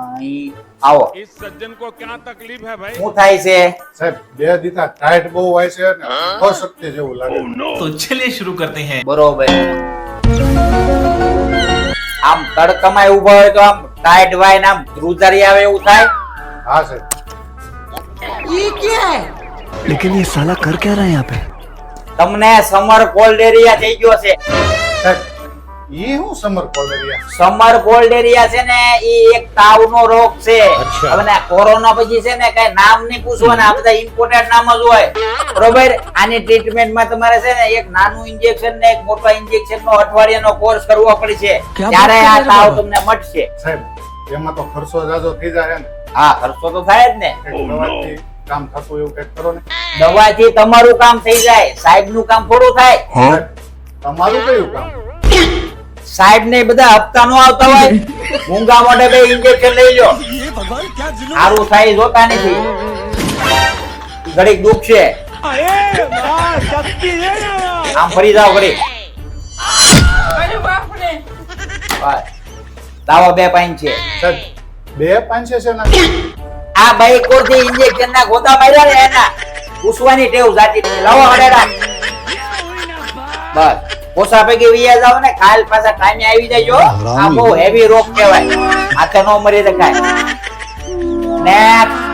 આવો इस सज्जन को क्या तकलीफ है भाई? શું થાય છે? સાહેબ બે દીધા ટાઈટ બહુ હોય છે ને અશક્તિ જેવું લાગે. तो चलिए शुरू करते हैं. બરોબર. આમ તડકામાં ઉભા હોય તો આમ ટાઈટ વાય ને આમ ધ્રુજારી આવે એવું થાય. હા સાહેબ. लेकिन ये साला कर क्या रहा है यहाँ पे? તમને સમર કોલ્ડ એરિયા થઈ ગયો છે. સાહેબ ઈ હું સમર કોલેરિયા. સમર કોલ્ડ એરિયા છે ને ઈ એક તાવનો રોગ છે. હવે ને કોરોના પછી છે ને કઈ નામ નહીં પૂછવાના, આ બધા ઇમ્પોર્ટેડ નામ જ હોય. બરોબર. આની ટ્રીટમેન્ટમાં તમારે છે ને એક નાનું ઇન્જેક્શન ને એક મોટા ઇન્જેક્શન નો અઠવાડિયાનો કોર્સ કરવો પડશે, ત્યારે આ તાવ તમને મટશે. સાહેબ એમાં તો ખર્ચો જાજો થઈ જાય ને. હા, ખર્ચો તો થાય જ ને. એક દવાથી કામ થતું એવું કંઈક કરો ને. દવાથી તમારું કામ થઈ જાય, સાહેબ નું કામ થોડું થાય. સાહેબ, તમારું કયું કામ? સાહેબ ને બધા હપ્તા નો આવતા હોય, મૂંગા મોઢે બે ઇન્જેક્શન લઈ લો, સારું થાય જોતા નથી. ઘડીક દુખ છે, આમ ફરી જાવ ઘડીક. બસ. લાવો 2 પાઇન છે. સાહેબ 2-5 છે ને. આ બાઈક કોરથી ઇન્જેક્શન ના ગોતા માર્યા ને એના પૂછવાની ટેવ જાતી નથી. લાવો હડેડા. બસ પોસા પૈકી વિયા જાવ ને, કાલ પાછા કામે આવી જજો. આ બહુ હેવી રોગ કહેવાય, હાથે નો મરી શકાય. નેક્સ્ટ